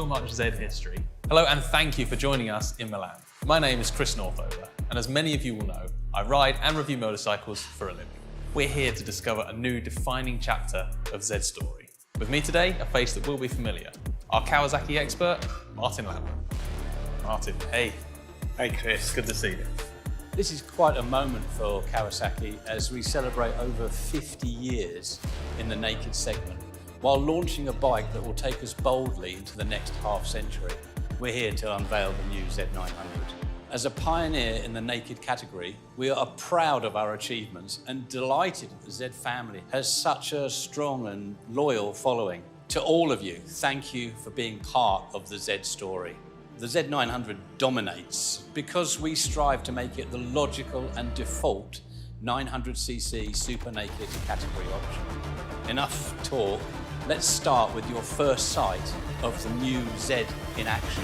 so much Z history. Hello and thank you for joining us in Milan. My name is Chris Northover, and as many of you will know, I ride and review motorcycles for a living. We're here to discover a new defining chapter of Zed's story. With me today, a face that will be familiar, our Kawasaki expert, Martin Lambert. Martin, hey. Hey Chris, good to see you. This is quite a moment for Kawasaki as we celebrate over 50 years in the naked segment, while launching a bike that will take us boldly into the next half century. We're here to unveil the new Z900. As a pioneer in the naked category, we are proud of our achievements and delighted that the Z family has such a strong and loyal following. To all of you, thank you for being part of the Z story. The Z900 dominates because we strive to make it the logical and default 900cc super naked category option. Enough talk, let's start with your first sight of the new Z in action.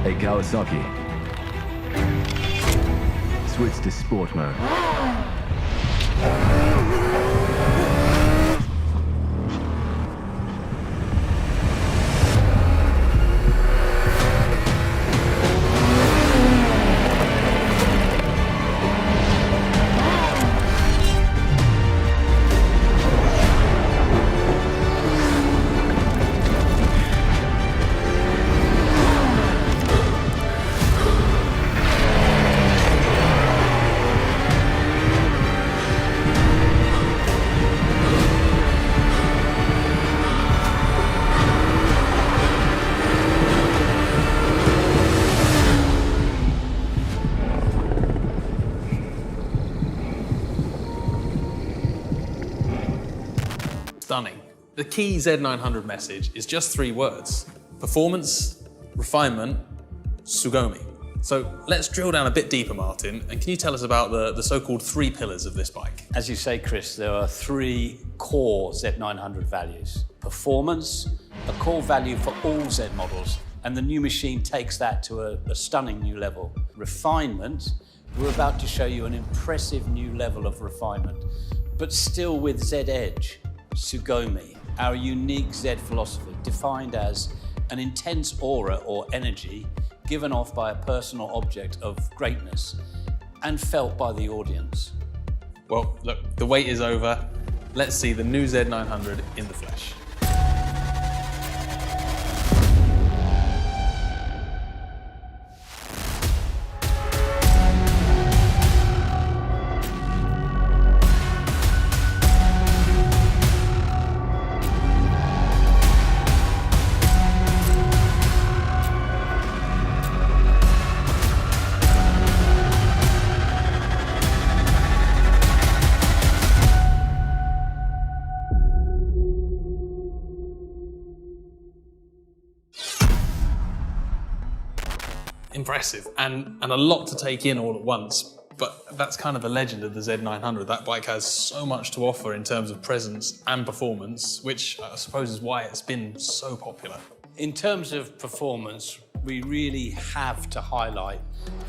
Hey Kawasaki, switch to sport mode. Stunning. The key Z900 message is just 3 words: performance, refinement, Sugomi. So let's drill down a bit deeper, Martin, and can you tell us about the so-called 3 pillars of this bike? As you say, Chris, there are 3 core Z900 values. Performance, a core value for all Z models, and the new machine takes that to a stunning new level. Refinement, we're about to show you an impressive new level of refinement, but still with Z Edge. Sugomi, our unique Z philosophy, defined as an intense aura or energy given off by a personal object of greatness and felt by the audience. Well, look, the wait is over. Let's see the new Z900 in the flesh. Impressive, and a lot to take in all at once, but that's kind of the legend of the Z900. That bike has so much to offer in terms of presence and performance, which I suppose is why it's been so popular. In terms of performance, we really have to highlight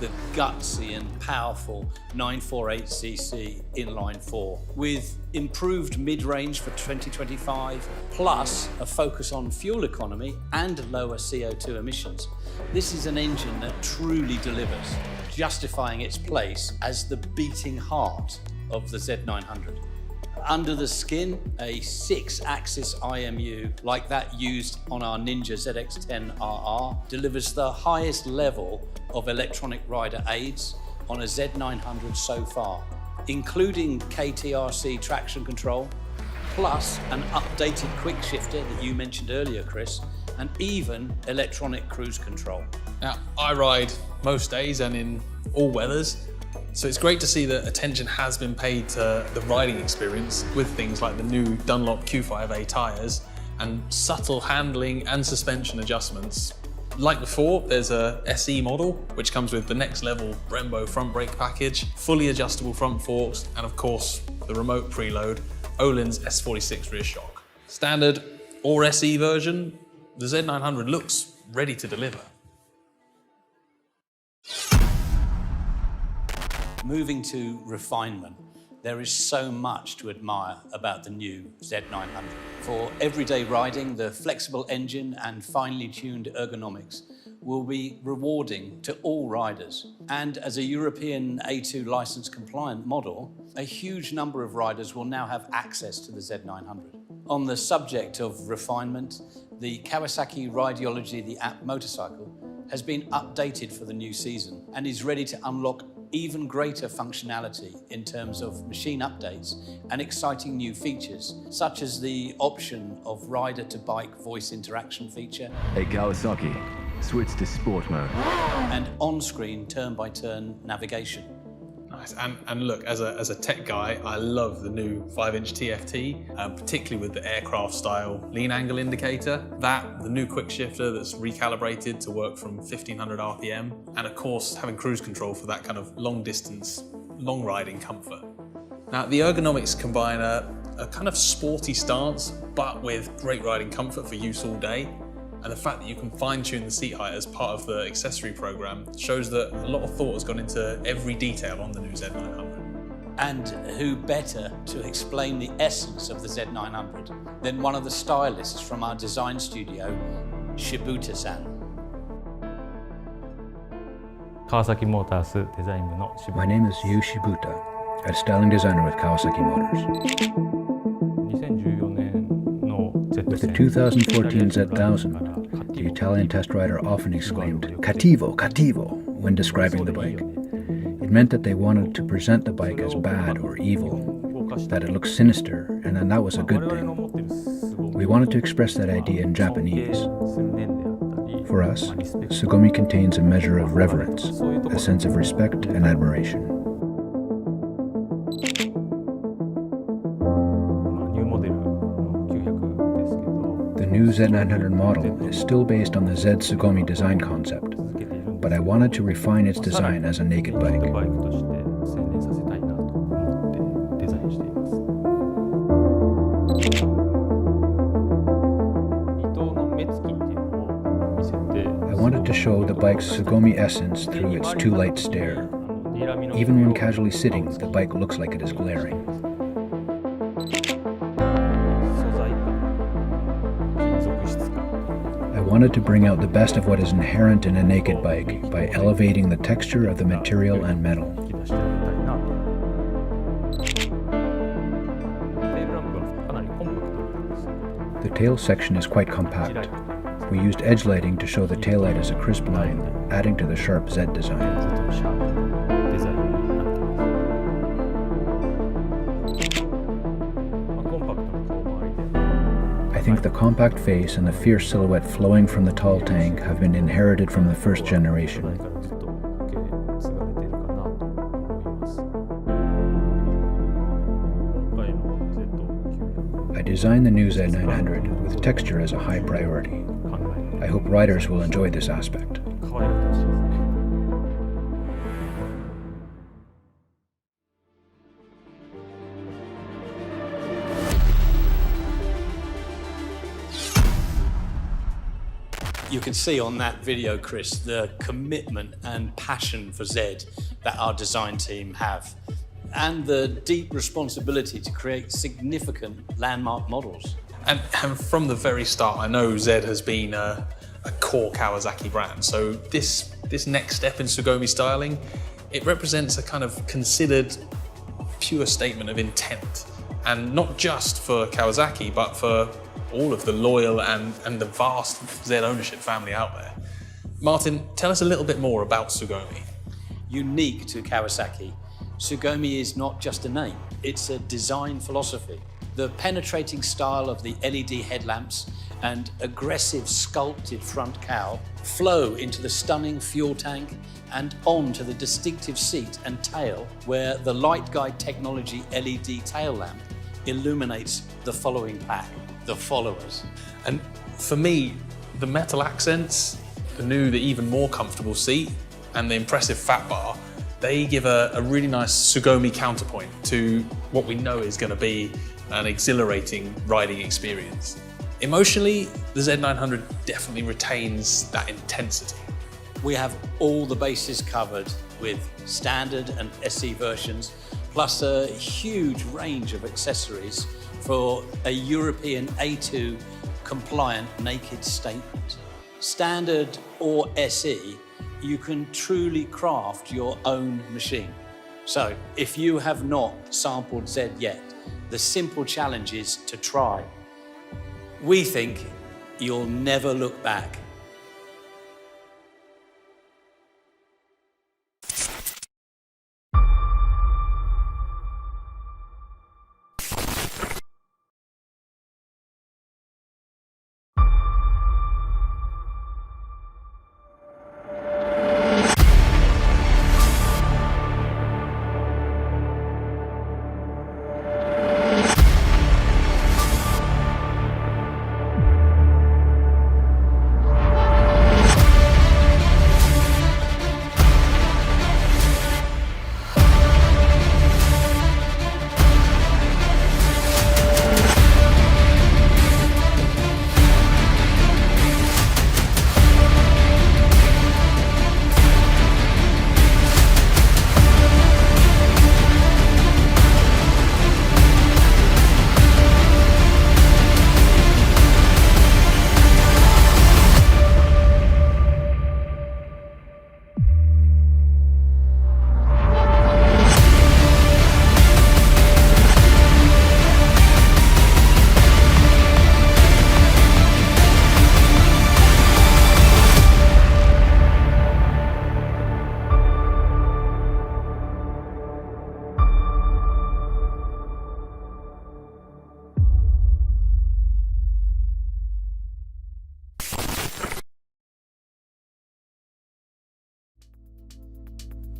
the gutsy and powerful 948cc inline 4 with improved mid-range for 2025, plus a focus on fuel economy and lower CO2 emissions. This is an engine that truly delivers, justifying its place as the beating heart of the Z900. Under the skin, a 6-axis IMU like that used on our Ninja ZX-10RR delivers the highest level of electronic rider aids, on a Z900 so far, including KTRC traction control, plus an updated quick shifter that you mentioned earlier, Chris, and even electronic cruise control. Now, I ride most days and in all weathers, so it's great to see that attention has been paid to the riding experience with things like the new Dunlop Q5A tyres and subtle handling and suspension adjustments. Like before, there's a SE model, which comes with the next level Brembo front brake package, fully adjustable front forks, and of course, the remote preload, Öhlins S46 rear shock. Standard or SE version, the Z900 looks ready to deliver. Moving to refinement, there is so much to admire about the new Z900. For everyday riding, the flexible engine and finely tuned ergonomics will be rewarding to all riders. And as a European A2 license compliant model, a huge number of riders will now have access to the Z900. On the subject of refinement, the Kawasaki Rideology, the app motorcycle, has been updated for the new season and is ready to unlock even greater functionality in terms of machine updates and exciting new features, such as the option of rider-to-bike voice interaction feature. A Kawasaki, switch to sport mode. And on-screen turn-by-turn navigation. Nice, and look, as a tech guy, I love the new 5-inch TFT, particularly with the aircraft-style lean angle indicator. The new quick shifter that's recalibrated to work from 1500 RPM, and of course, having cruise control for that kind of long-distance, long-riding comfort. Now, the ergonomics combine a kind of sporty stance, but with great riding comfort for use all day. And the fact that you can fine-tune the seat height as part of the accessory program shows that a lot of thought has gone into every detail on the new Z900. And who better to explain the essence of the Z900 than one of the stylists from our design studio, Shibuta-san. 川崎モータースデザイン部の渋 My name is Yu Shibuta, a styling designer with Kawasaki Motors. 2014年の With the 2014 Z1000, the Italian test rider often exclaimed, "Cattivo, cattivo," when describing the bike. It meant that they wanted to present the bike as bad or evil, that it looked sinister, and that was a good thing. We wanted to express that idea in Japanese. For us, Sugomi contains a measure of reverence, a sense of respect and admiration. The new Z900 model is still based on the Z Sugomi design concept, but I wanted to refine its design as a naked bike. I wanted to show the bike's Sugomi essence through its two-light stare. Even when casually sitting, the bike looks like it is glaring. I wanted to bring out the best of what is inherent in a naked bike by elevating the texture of the material and metal. The tail section is quite compact. We used edge lighting to show the taillight as a crisp line, adding to the sharp Z design. I think the compact face and the fierce silhouette flowing from the tall tank have been inherited from the first generation. I designed the new Z900 with texture as a high priority. I hope riders will enjoy this aspect. You can see on that video, Chris, the commitment and passion for Z that our design team have, and the deep responsibility to create significant landmark models. And from the very start, I know Z has been a core Kawasaki brand. So this next step in Sugomi styling, it represents a kind of considered, pure statement of intent. And not just for Kawasaki, but for all of the loyal and the vast Z ownership family out there. Martin, tell us a little bit more about Sugomi. unique to Kawasaki, Tsugomi is not just a name, it's a design philosophy. The penetrating style of the LED headlamps and aggressive sculpted front cowl flow into the stunning fuel tank and onto the distinctive seat and tail, where the light guide technology LED tail lamp illuminates the following pack, the followers. And for me, the metal accents, the even more comfortable seat, and the impressive fat bar, they give a really nice Tsugomi counterpoint to what we know is going to be an exhilarating riding experience. Emotionally, the Z900 definitely retains that intensity. We have all the bases covered with standard and SE versions, plus a huge range of accessories for a European A2 compliant naked statement. Standard or SE, you can truly craft your own machine. So if you have not sampled Z yet, the simple challenge is to try. We think you'll never look back.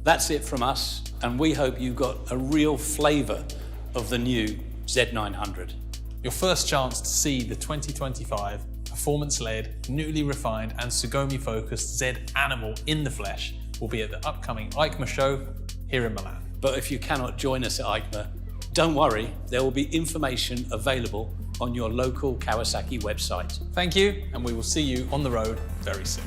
That's it from us, and we hope you got a real flavour of the new Z900. Your first chance to see the 2025 performance-led, newly refined and Tsugomi-focused Z Animal in the flesh will be at the upcoming EICMA show here in Milan. But if you cannot join us at EICMA, don't worry, there will be information available on your local Kawasaki website. Thank you, and we will see you on the road very soon.